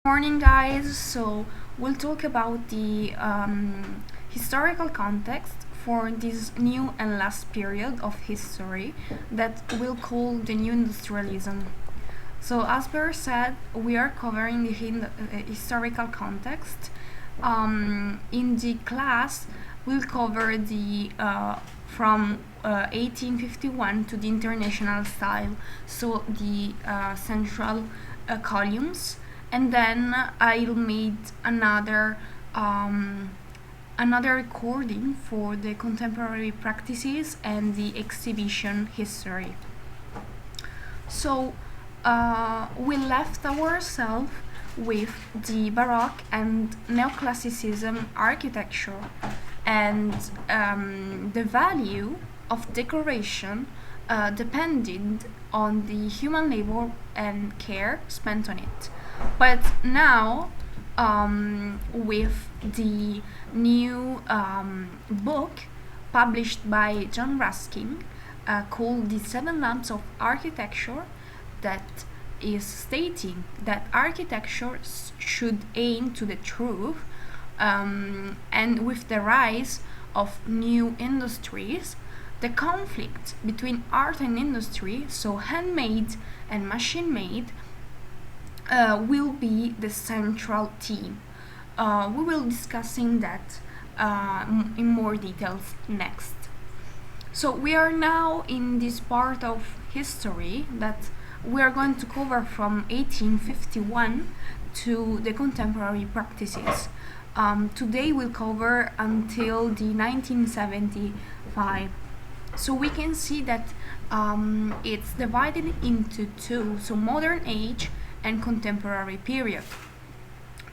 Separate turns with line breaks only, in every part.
Morning, guys. So we'll talk about the historical context for this new and last period of history that we'll call the new industrialism. So as Per said, we are covering the historical context. In the class, we'll cover the from 1851 to the international style, so the central columns, and then I'll make another recording for the contemporary practices and the exhibition history. So we left ourselves with the Baroque and Neoclassicism architecture and the value of decoration depended on the human labor and care spent on it. But now, with the new book published by John Ruskin called The Seven Lamps of Architecture, that is stating that architecture should aim to the truth, and with the rise of new industries, the conflict between art and industry, so handmade and machine-made, will be the central theme. We will discussing that in more details next. So we are now in this part of history that we are going to cover from 1851 to the contemporary practices. Today we'll cover until the 1975. So we can see that it's divided into two, so modern age and contemporary period.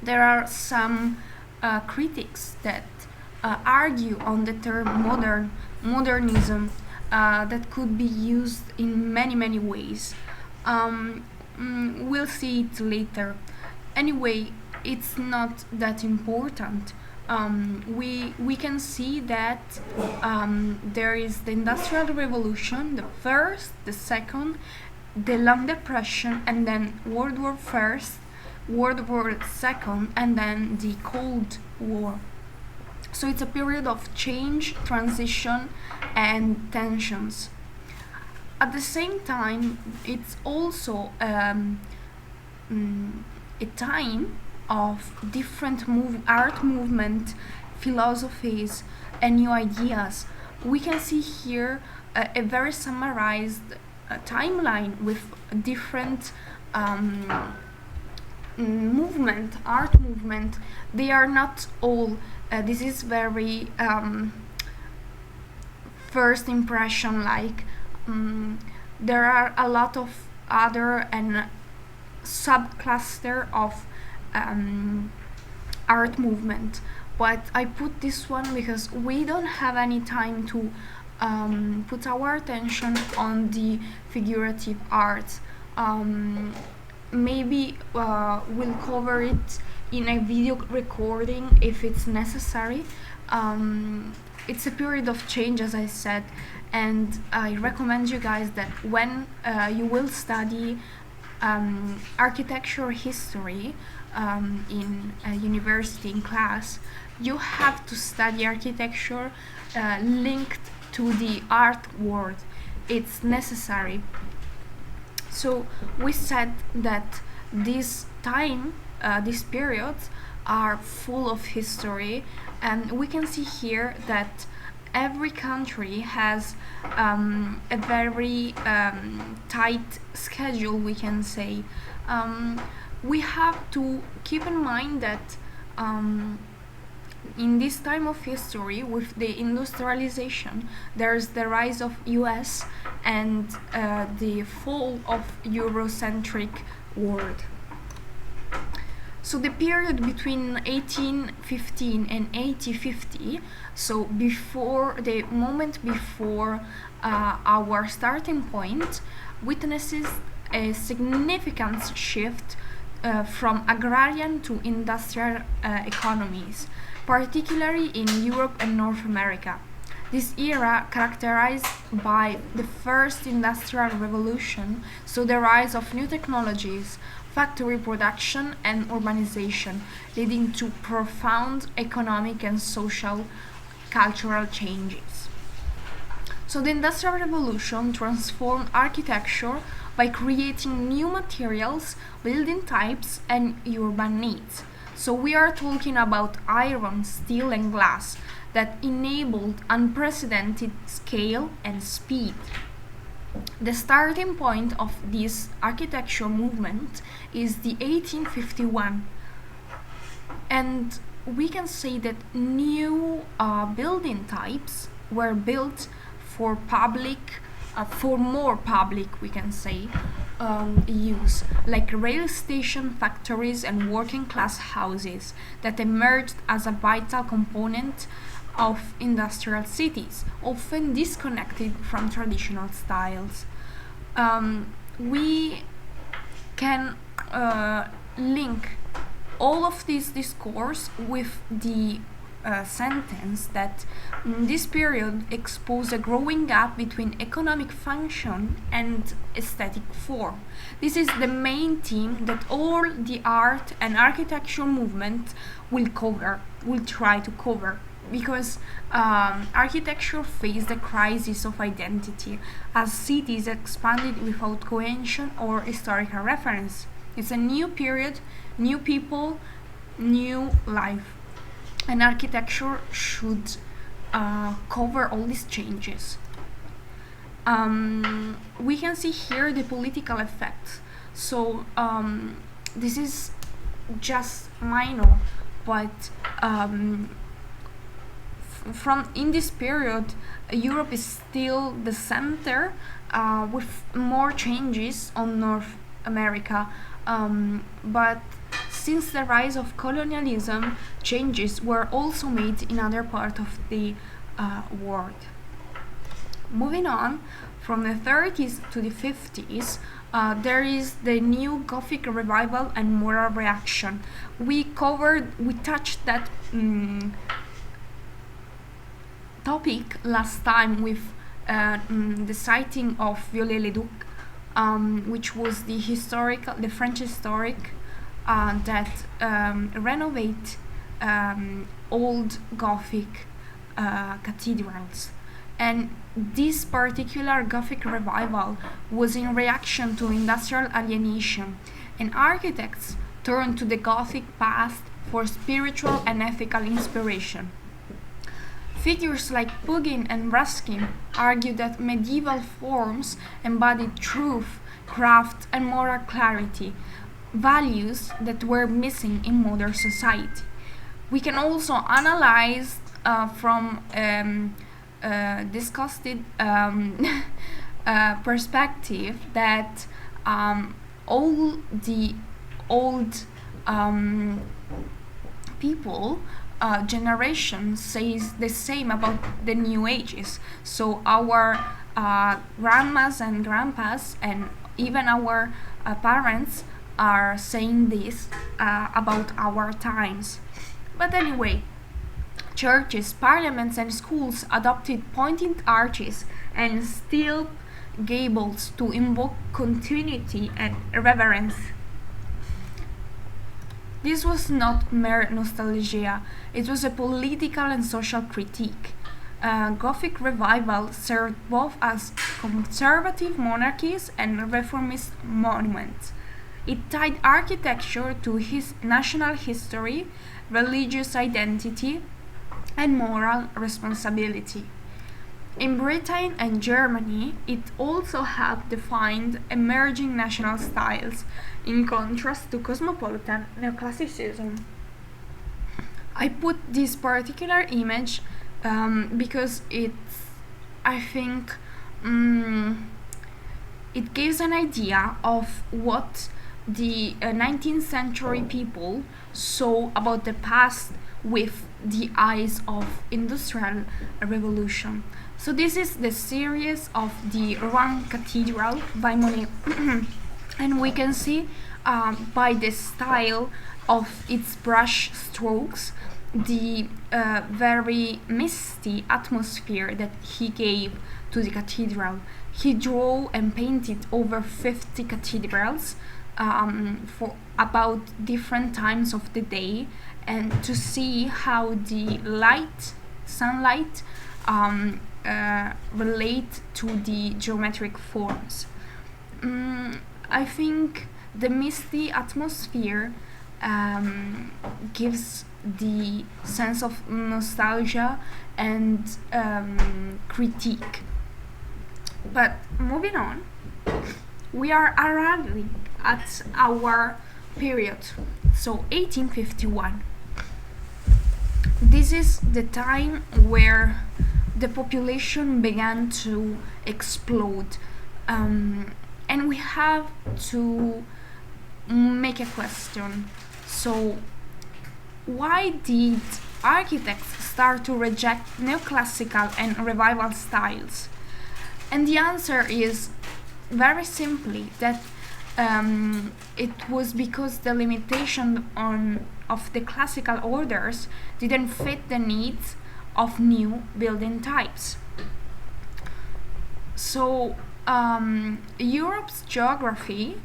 There are some critics that argue on the term modernism that could be used in many ways. We'll see it later. Anyway, it's not that important. We can see that there is the Industrial Revolution, the first, the second, the Long Depression, and then World War First, World War Second, and then the Cold War. So it's a period of change, transition, and tensions. At the same time, it's also a time of different art movement, philosophies, and new ideas. We can see here a very summarized timeline with different art movement. They are not all. This is very first impression. There are a lot of other and subcluster of art movement, but I put this one because we don't have any time to put our attention on the figurative art. Maybe we'll cover it in a video recording if it's necessary. It's a period of change, as I said, and I recommend you guys that when you will study architecture history in a university in class, you have to study architecture linked to the art world. It's necessary. So we said that this time, these periods are full of history, and we can see here that every country has a very tight schedule, we can say. We have to keep in mind that in this time of history, with the industrialization, there's the rise of US and the fall of Eurocentric world. So the period between 1815 and 1850, so before the moment before our starting point, witnesses a significant shift from agrarian to industrial economies, particularly in Europe and North America. This era characterized by the first industrial revolution, so the rise of new technologies, factory production and urbanization, leading to profound economic and social cultural changes. So the Industrial Revolution transformed architecture by creating new materials, building types, and urban needs. So we are talking about iron, steel, and glass that enabled unprecedented scale and speed. The starting point of this architecture movement is the 1851, and we can say that new building types were built for more public, we can say, use, like rail station, factories, and working class houses that emerged as a vital component of industrial cities, often disconnected from traditional styles. We can link all of this discourse with the sentence that this period exposed a growing gap between economic function and aesthetic form. This is the main theme that all the art and architecture movement will try to cover, because architecture faced the crisis of identity as cities expanded without cohesion or historical reference. It's a new period, new people, new life, and architecture should cover all these changes. We can see here the political effects. So this is just minor, but from in this period, Europe is still the center, with more changes on North America, but since the rise of colonialism, changes were also made in other parts of the world. Moving on, from the 30s to the 50s, there is the new Gothic revival and moral reaction. We touched that topic last time with the sighting of Viollet-le-Duc, which was the French historic that renovate old Gothic cathedrals. And this particular Gothic revival was in reaction to industrial alienation, and architects turned to the Gothic past for spiritual and ethical inspiration. Figures like Pugin and Ruskin argued that medieval forms embodied truth, craft, and moral clarity, values that were missing in modern society. We can also analyze from disgusted perspective that all the old people generation says the same about the new ages. So our grandmas and grandpas and even our parents are saying this about our times. But anyway, churches, parliaments, and schools adopted pointed arches and steel gables to invoke continuity and reverence. This was not mere nostalgia, it was a political and social critique. Gothic revival served both as conservative monarchies and reformist monuments. It tied architecture to his national history, religious identity, and moral responsibility. In Britain and Germany, it also helped define emerging national styles, in contrast to cosmopolitan neoclassicism. I put this particular image because I think it gives an idea of what the 19th century people saw about the past with the eyes of industrial revolution. So this is the series of the Rouen Cathedral by Monet. And we can see by the style of its brush strokes the very misty atmosphere that he gave to the cathedral. He drew and painted over 50 cathedrals, for about different times of the day, and to see how the sunlight relate to the geometric forms. I think the misty atmosphere gives the sense of nostalgia and critique. But moving on, we are arriving at our period, so 1851. This is the time where the population began to explode, and we have to make a question. So, why did architects start to reject neoclassical and revival styles? And the answer is very simply that it was because the limitation of the classical orders didn't fit the needs of new building types. So Europe's geography,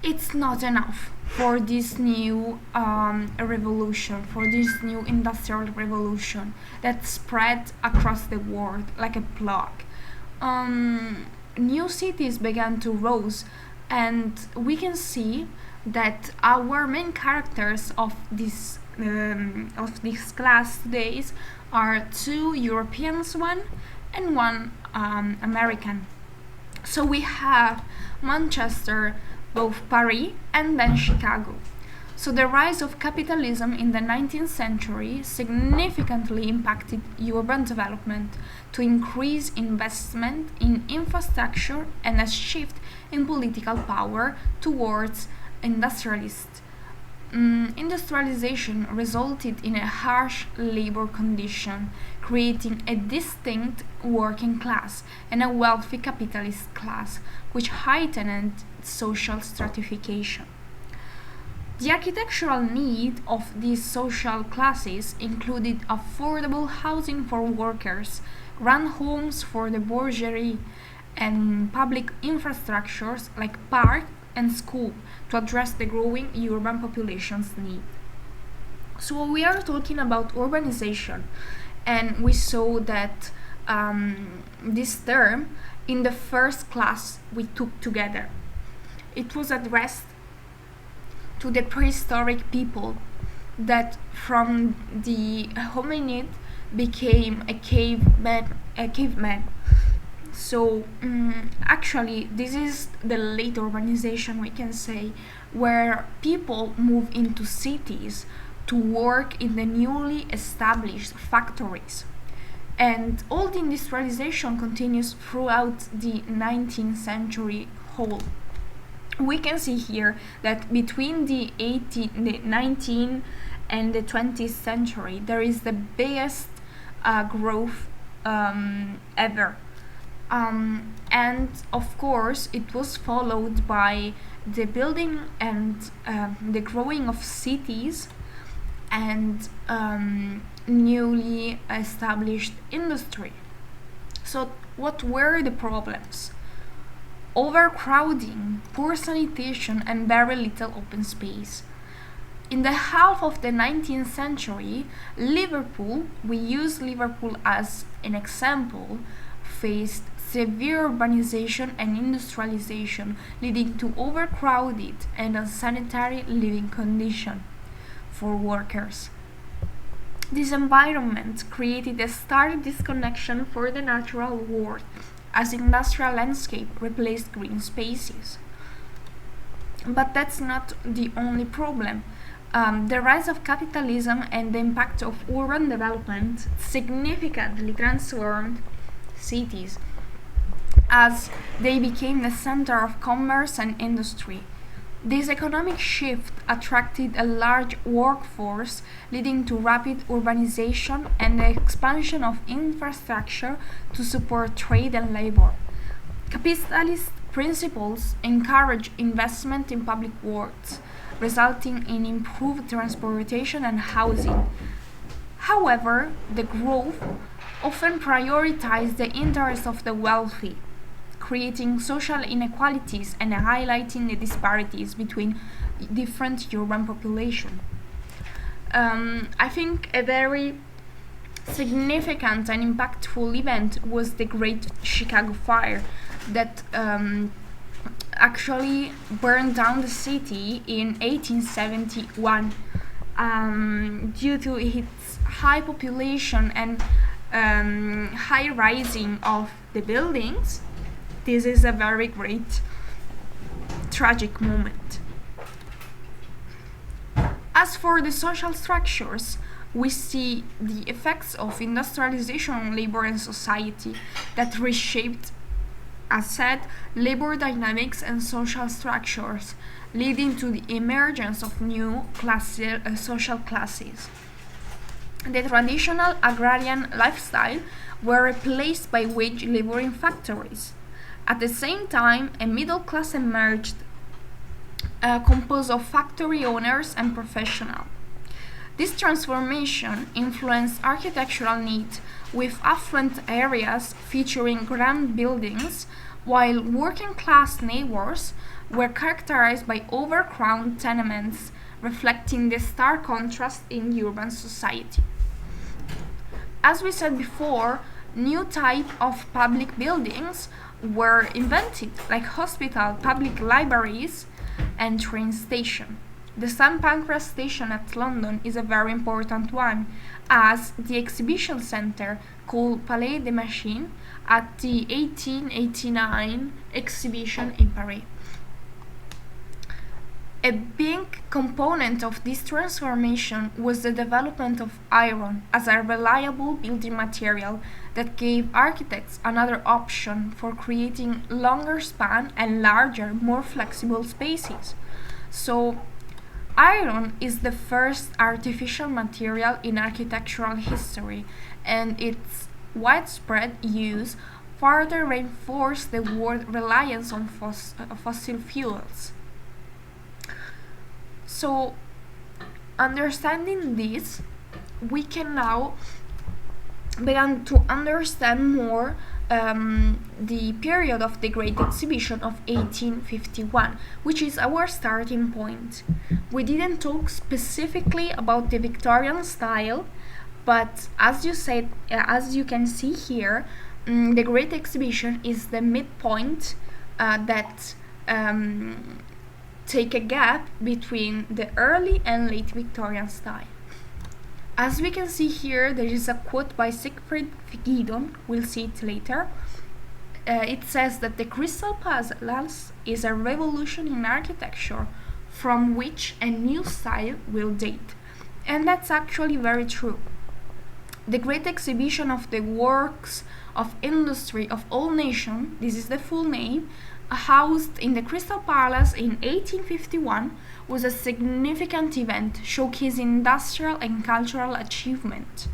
it's not enough for this new revolution, for this new industrial revolution that spread across the world like a plague. New cities began to rise, and we can see that our main characters of this class today are two Europeans, one and one American. So we have Manchester, both Paris and then Chicago. So the rise of capitalism in the 19th century significantly impacted urban development to increase investment in infrastructure and a shift in political power towards industrialists. Industrialization resulted in a harsh labor condition, creating a distinct working class and a wealthy capitalist class, which heightened social stratification. The architectural need of these social classes included affordable housing for workers, grand homes for the bourgeoisie, and public infrastructures like parks and schools to address the growing urban population's need. So we are talking about urbanization, and we saw that this term in the first class we took together. It was addressed to the prehistoric people that from the hominid became a caveman. So actually this is the late urbanization, we can say, where people move into cities to work in the newly established factories. And all the industrialization continues throughout the 19th century whole. We can see here that between the 19th and the 20th century, there is the biggest growth ever. And of course, it was followed by the building and the growing of cities and newly established industry. So, what were the problems? Overcrowding, poor sanitation, and very little open space. In the half of the 19th century, Liverpool, we use Liverpool as an example, faced severe urbanization and industrialization, leading to overcrowded and unsanitary living conditions for workers. This environment created a stark disconnection for the natural world, as industrial landscape replaced green spaces. But that's not the only problem. The rise of capitalism and the impact of urban development significantly transformed cities as they became the center of commerce and industry. This economic shift attracted a large workforce, leading to rapid urbanization and the expansion of infrastructure to support trade and labor. Capitalist principles encourage investment in public works, resulting in improved transportation and housing. However, the growth often prioritized the interests of the wealthy, creating social inequalities and highlighting the disparities between different urban populations. I think a very significant and impactful event was the Great Chicago Fire that actually burned down the city in 1871 due to its high population and high rising of the buildings. This is a very great tragic moment. As for the social structures, we see the effects of industrialization on labor and society that reshaped, as said, labor dynamics and social structures, leading to the emergence of new social classes. The traditional agrarian lifestyle were replaced by wage labor in factories. At the same time, a middle class emerged, composed of factory owners and professionals. This transformation influenced architectural needs, with affluent areas featuring grand buildings, while working class neighborhoods were characterized by overcrowded tenements, reflecting the stark contrast in urban society. As we said before, new types of public buildings were invented, like hospitals, public libraries, and train stations. The St. Pancras station at London is a very important one, as the exhibition center called Palais des Machines at the 1889 exhibition in Paris. A big component of this transformation was the development of iron as a reliable building material that gave architects another option for creating longer span and larger, more flexible spaces. So, iron is the first artificial material in architectural history, and its widespread use further reinforced the world's reliance on fossil fuels. So, understanding this, we can now begin to understand more the period of the Great Exhibition of 1851, which is our starting point. We didn't talk specifically about the Victorian style, but as you can see here, the Great Exhibition is the midpoint that take a gap between the early and late Victorian style. As we can see here, there is a quote by Siegfried Giedon, we'll see it later. It says that the Crystal Palace is a revolution in architecture from which a new style will date. And that's actually very true. The Great Exhibition of the Works of Industry of All Nations, this is the full name, housed in the Crystal Palace in 1851, was a significant event showcasing industrial and cultural achievement.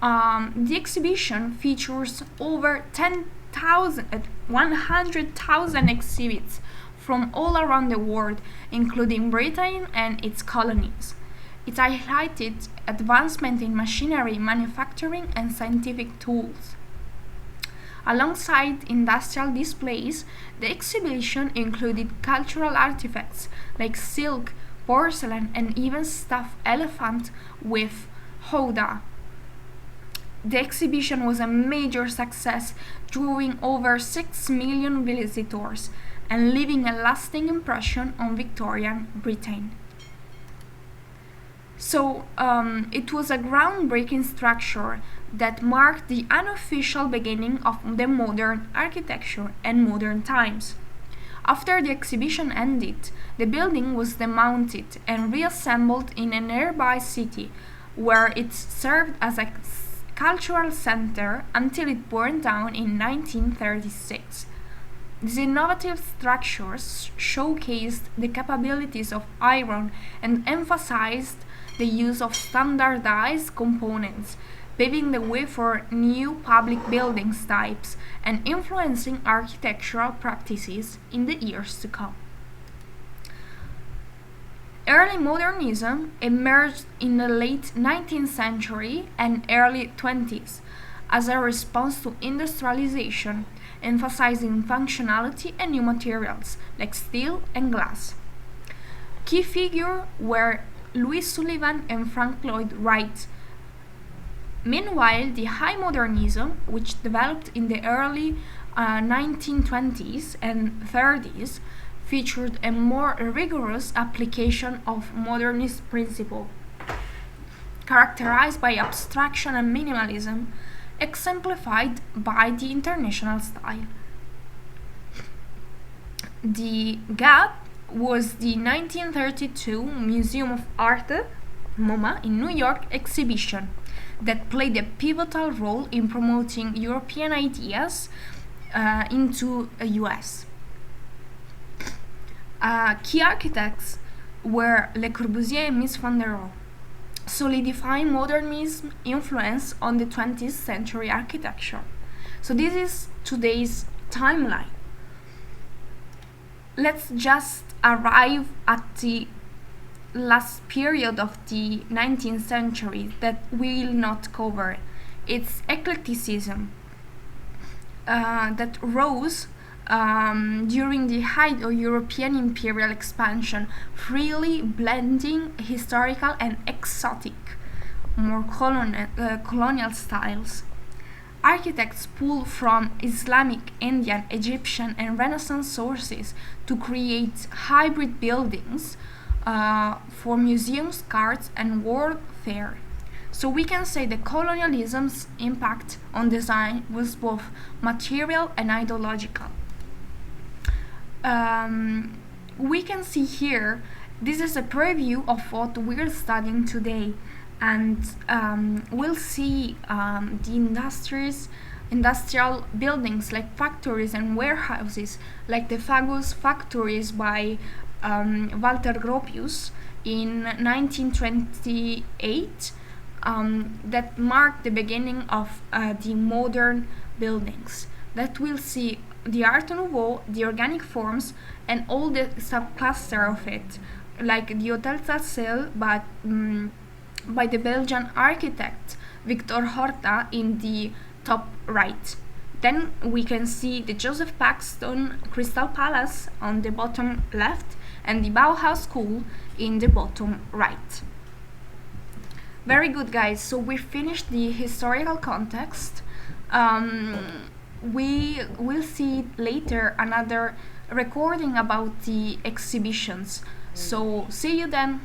The exhibition features over 100,000 exhibits from all around the world, including Britain and its colonies. It highlighted advancement in machinery, manufacturing, and scientific tools. Alongside industrial displays, the exhibition included cultural artifacts like silk, porcelain, and even stuffed elephant with howdah. The exhibition was a major success, drawing over 6 million visitors and leaving a lasting impression on Victorian Britain. So it was a groundbreaking structure that marked the unofficial beginning of the modern architecture and modern times. After the exhibition ended, the building was demounted and reassembled in a nearby city, where it served as a cultural center until it burned down in 1936. These innovative structures showcased the capabilities of iron and emphasized the use of standardized components, paving the way for new public buildings types and influencing architectural practices in the years to come. Early modernism emerged in the late 19th century and early 20s as a response to industrialization, emphasizing functionality and new materials like steel and glass. Key figures were Louis Sullivan and Frank Lloyd Wright. Meanwhile, the High Modernism, which developed in the early 1920s and 30s, featured a more rigorous application of modernist principle, characterized by abstraction and minimalism, exemplified by the international style. The GAT was the 1932 Museum of Art, MoMA, in New York exhibition that played a pivotal role in promoting European ideas into the US. Key architects were Le Corbusier and Mies van der Rohe, solidifying modernism influence on the 20th century architecture. So this is today's timeline. Let's just arrive at the last period of the 19th century that we will not cover. It's eclecticism that rose during the height of European imperial expansion, freely blending historical and exotic, more colonial styles. Architects pull from Islamic, Indian, Egyptian, and Renaissance sources to create hybrid buildings for museums, carts, and world fair. So we can say that colonialism's impact on design was both material and ideological. We can see here, this is a preview of what we're studying today, and we'll see the industrial buildings like factories and warehouses, like the Fagus factories by Walter Gropius in 1928, that marked the beginning of the modern buildings. That we'll see the Art Nouveau, the organic forms, and all the subcluster of it, like the Hotel Zassel, but by the Belgian architect Victor Horta in the top right. Then we can see the Joseph Paxton Crystal Palace on the bottom left and the Bauhaus School in the bottom right. Very good, guys. So we finished the historical context. We will see later another recording about the exhibitions. So see you then.